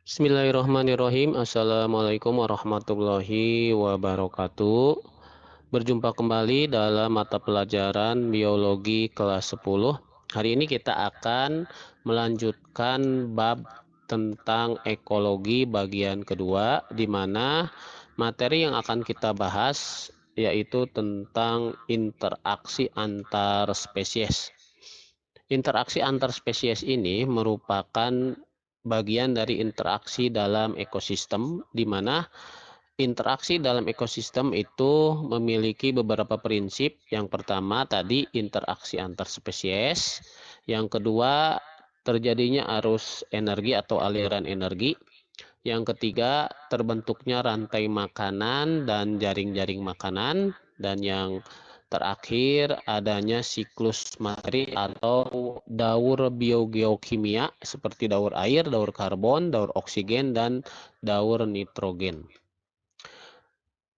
Bismillahirrahmanirrahim. Assalamualaikum warahmatullahi wabarakatuh. Berjumpa kembali dalam mata pelajaran biologi kelas 10. Hari ini kita akan melanjutkan bab tentang ekologi bagian kedua, di mana materi yang akan kita bahas yaitu tentang interaksi antar spesies. Interaksi antar spesies ini merupakan bagian dari interaksi dalam ekosistem, di mana interaksi dalam ekosistem itu memiliki beberapa prinsip. Yang pertama tadi interaksi antar spesies, yang kedua terjadinya arus energi atau aliran energi, yang ketiga terbentuknya rantai makanan dan jaring-jaring makanan, dan yang terakhir adanya siklus materi atau daur biogeokimia seperti daur air, daur karbon, daur oksigen, dan daur nitrogen.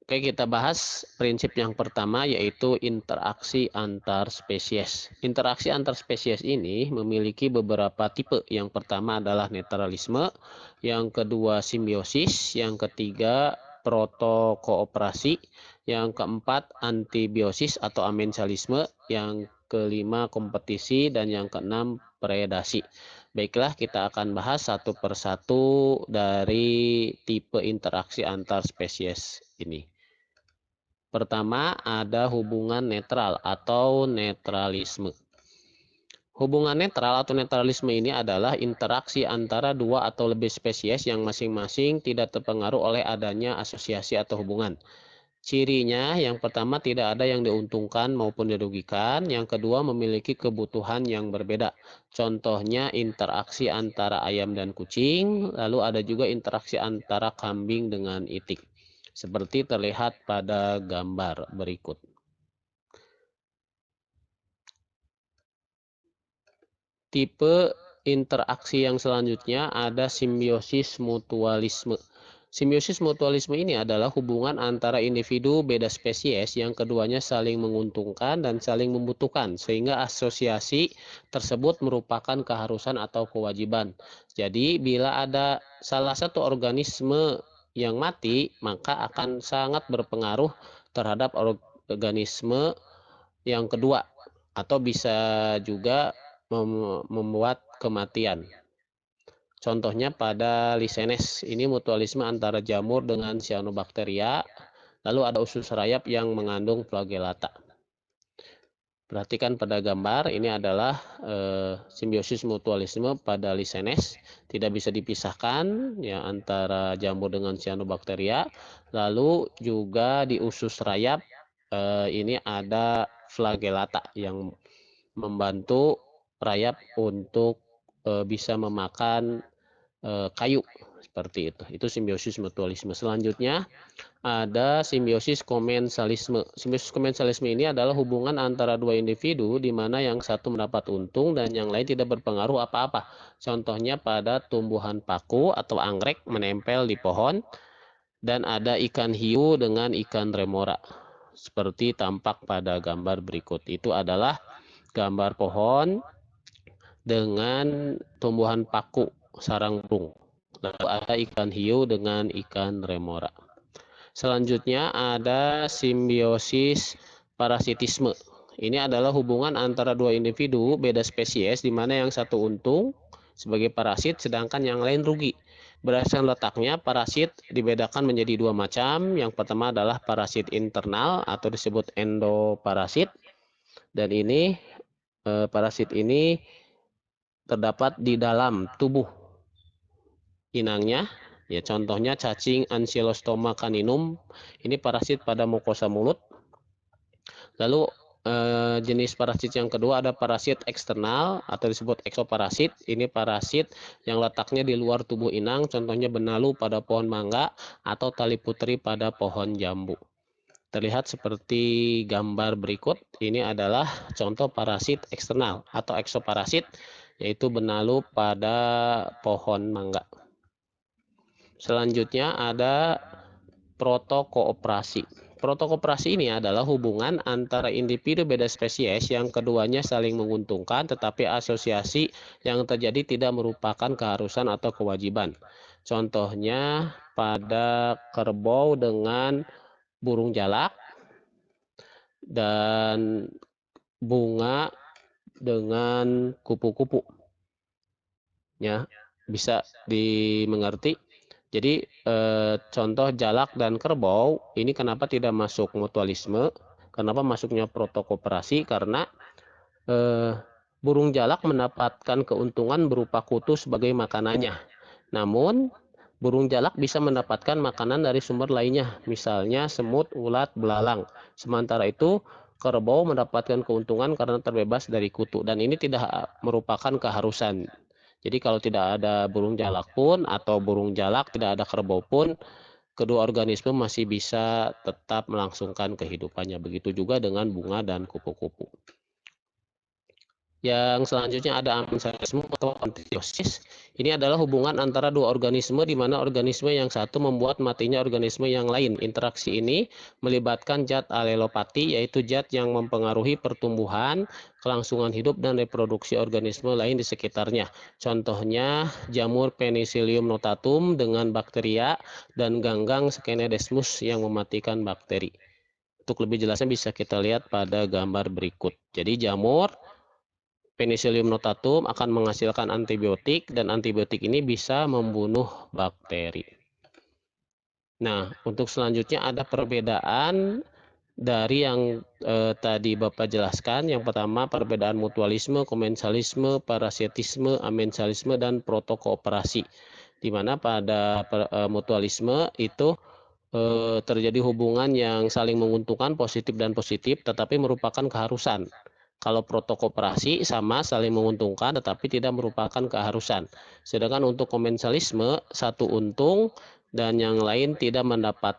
Oke, kita bahas prinsip yang pertama yaitu interaksi antar spesies. Interaksi antar spesies ini memiliki beberapa tipe. Yang pertama adalah netralisme, yang kedua simbiosis, yang ketiga protokooperasi, yang keempat antibiosis atau amensalisme, yang kelima kompetisi, dan yang keenam predasi. Baiklah, kita akan bahas satu persatu dari tipe interaksi antar spesies ini. Pertama, ada hubungan netral atau netralisme. Hubungan netral atau netralisme ini adalah interaksi antara dua atau lebih spesies yang masing-masing tidak terpengaruh oleh adanya asosiasi atau hubungan. Cirinya, yang pertama tidak ada yang diuntungkan maupun dirugikan, yang kedua memiliki kebutuhan yang berbeda. Contohnya interaksi antara ayam dan kucing, lalu ada juga interaksi antara kambing dengan itik. Seperti terlihat pada gambar berikut. Tipe interaksi yang selanjutnya ada simbiosis mutualisme. Simbiosis mutualisme ini adalah hubungan antara individu beda spesies yang keduanya saling menguntungkan dan saling membutuhkan, sehingga asosiasi tersebut merupakan keharusan atau kewajiban. Jadi, bila ada salah satu organisme yang mati, maka akan sangat berpengaruh terhadap organisme yang kedua, atau bisa juga membuat kematian. Contohnya pada lisenes, ini mutualisme antara jamur dengan cyanobacteria, lalu ada usus rayap yang mengandung flagellata. Perhatikan pada gambar, ini adalah simbiosis mutualisme pada lisenes, tidak bisa dipisahkan ya antara jamur dengan cyanobacteria. Lalu juga di usus rayap ini ada flagellata yang membantu rayap untuk bisa memakan kayu seperti itu. Itu simbiosis mutualisme. Selanjutnya ada simbiosis komensalisme. Simbiosis komensalisme ini adalah hubungan antara dua individu di mana yang satu mendapat untung dan yang lain tidak berpengaruh apa-apa. Contohnya pada tumbuhan paku atau anggrek menempel di pohon, dan ada ikan hiu dengan ikan remora. Seperti tampak pada gambar berikut. Itu adalah gambar pohon dengan tumbuhan paku sarang burung. Lalu ada ikan hiu dengan ikan remora. Selanjutnya ada simbiosis parasitisme. Ini adalah hubungan antara dua individu beda spesies di mana yang satu untung sebagai parasit sedangkan yang lain rugi. Berdasarkan letaknya, parasit dibedakan menjadi dua macam. Yang pertama adalah parasit internal atau disebut endoparasit. Dan ini parasit ini terdapat di dalam tubuh inangnya. Ya, contohnya cacing Ancylostoma caninum. Ini parasit pada mukosa mulut. Lalu jenis parasit yang kedua ada parasit eksternal atau disebut eksoparasit. Ini parasit yang letaknya di luar tubuh inang, contohnya benalu pada pohon mangga atau tali putri pada pohon jambu. Terlihat seperti gambar berikut. Ini adalah contoh parasit eksternal atau eksoparasit, yaitu benalu pada pohon mangga. Selanjutnya ada protokooperasi. Protokoperasi ini adalah hubungan antara individu beda spesies yang keduanya saling menguntungkan, tetapi asosiasi yang terjadi tidak merupakan keharusan atau kewajiban. Contohnya pada kerbau dengan burung jalak dan bunga dengan kupu-kupu. Ya, bisa dimengerti. Jadi contoh jalak dan kerbau ini kenapa tidak masuk mutualisme? Kenapa masuknya protokoperasi? Karena burung jalak mendapatkan keuntungan berupa kutu sebagai makanannya. Namun burung jalak bisa mendapatkan makanan dari sumber lainnya, misalnya semut, ulat, belalang. Sementara itu kerbau mendapatkan keuntungan karena terbebas dari kutu, dan ini tidak merupakan keharusan. Jadi kalau tidak ada burung jalak pun atau burung jalak tidak ada kerbau pun, kedua organisme masih bisa tetap melangsungkan kehidupannya. Begitu juga dengan bunga dan kupu-kupu. Yang selanjutnya ada amensalisme atau antibiosis. Ini adalah hubungan antara dua organisme di mana organisme yang satu membuat matinya organisme yang lain. Interaksi ini melibatkan zat alelopati, yaitu zat yang mempengaruhi pertumbuhan, kelangsungan hidup, dan reproduksi organisme lain di sekitarnya. Contohnya jamur Penicillium notatum dengan bakteria dan ganggang Scenedesmus yang mematikan bakteri. Untuk lebih jelasnya bisa kita lihat pada gambar berikut. Jadi jamur Penicillium notatum akan menghasilkan antibiotik, dan antibiotik ini bisa membunuh bakteri. Nah, untuk selanjutnya ada perbedaan dari yang tadi Bapak jelaskan. Yang pertama, perbedaan mutualisme, komensalisme, parasitisme, amensalisme, dan protokooperasi. Di mana pada mutualisme itu terjadi hubungan yang saling menguntungkan, positif dan positif, tetapi merupakan keharusan. Kalau protokoperasi sama, saling menguntungkan tetapi tidak merupakan keharusan. Sedangkan untuk komensalisme, satu untung dan yang lain tidak mendapat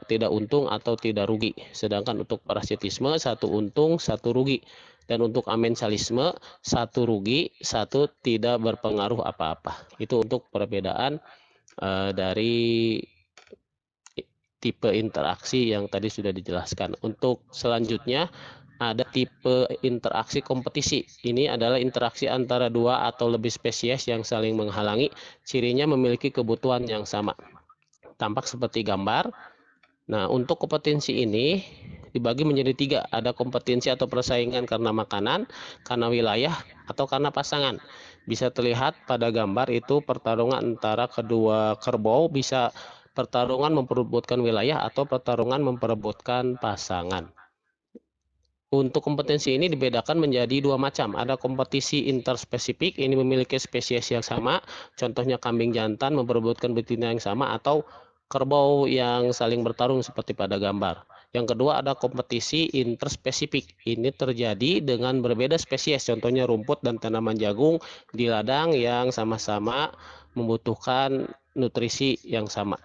tidak untung atau tidak rugi. Sedangkan untuk parasitisme, satu untung, satu rugi. Dan untuk amensalisme, satu rugi, satu tidak berpengaruh apa-apa. Itu untuk perbedaan dari tipe interaksi yang tadi sudah dijelaskan. Untuk selanjutnya ada tipe interaksi kompetisi. Ini adalah interaksi antara dua atau lebih spesies yang saling menghalangi. Cirinya memiliki kebutuhan yang sama. Tampak seperti gambar. Nah, untuk kompetensi ini dibagi menjadi tiga. Ada kompetensi atau persaingan karena makanan, karena wilayah, atau karena pasangan. Bisa terlihat pada gambar itu pertarungan antara kedua kerbau, bisa pertarungan memperebutkan wilayah atau pertarungan memperebutkan pasangan. Untuk kompetensi ini dibedakan menjadi dua macam. Ada kompetisi interspesifik, ini memiliki spesies yang sama. Contohnya kambing jantan memperebutkan betina yang sama, atau kerbau yang saling bertarung seperti pada gambar. Yang kedua ada kompetisi interspesifik. Ini terjadi dengan berbeda spesies. Contohnya rumput dan tanaman jagung di ladang yang sama-sama membutuhkan nutrisi yang sama.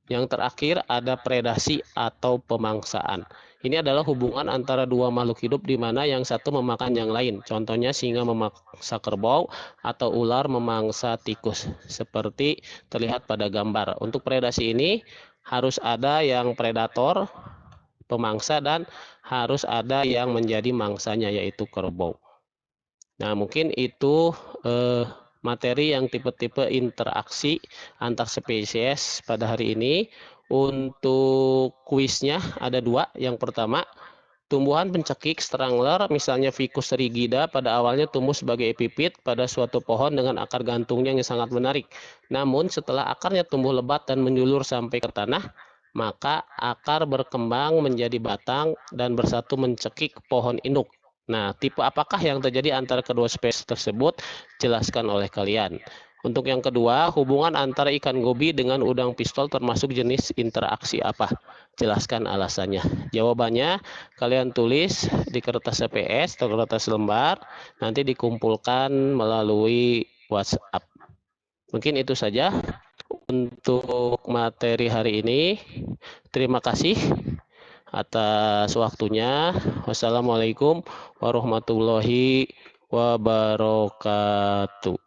Yang terakhir ada predasi atau pemangsaan. Ini adalah hubungan antara dua makhluk hidup di mana yang satu memakan yang lain. Contohnya singa memangsa kerbau atau ular memangsa tikus. Seperti terlihat pada gambar. Untuk predasi ini harus ada yang predator, pemangsa, dan harus ada yang menjadi mangsanya yaitu kerbau. Nah, mungkin itu materi yang tipe-tipe interaksi antar spesies pada hari ini. Untuk kuisnya ada dua. Yang pertama, tumbuhan pencekik strangler, misalnya Ficus rigida, pada awalnya tumbuh sebagai epifit pada suatu pohon dengan akar gantungnya yang sangat menarik. Namun setelah akarnya tumbuh lebat dan menjulur sampai ke tanah, maka akar berkembang menjadi batang dan bersatu mencekik pohon induk. Nah, tipe apakah yang terjadi antara kedua spesies tersebut? Jelaskan oleh kalian. Untuk yang kedua, hubungan antara ikan gobi dengan udang pistol termasuk jenis interaksi apa? Jelaskan alasannya. Jawabannya kalian tulis di kertas CPS atau kertas lembar, nanti dikumpulkan melalui WhatsApp. Mungkin itu saja untuk materi hari ini. Terima kasih atas waktunya. Wassalamualaikum warahmatullahi wabarakatuh.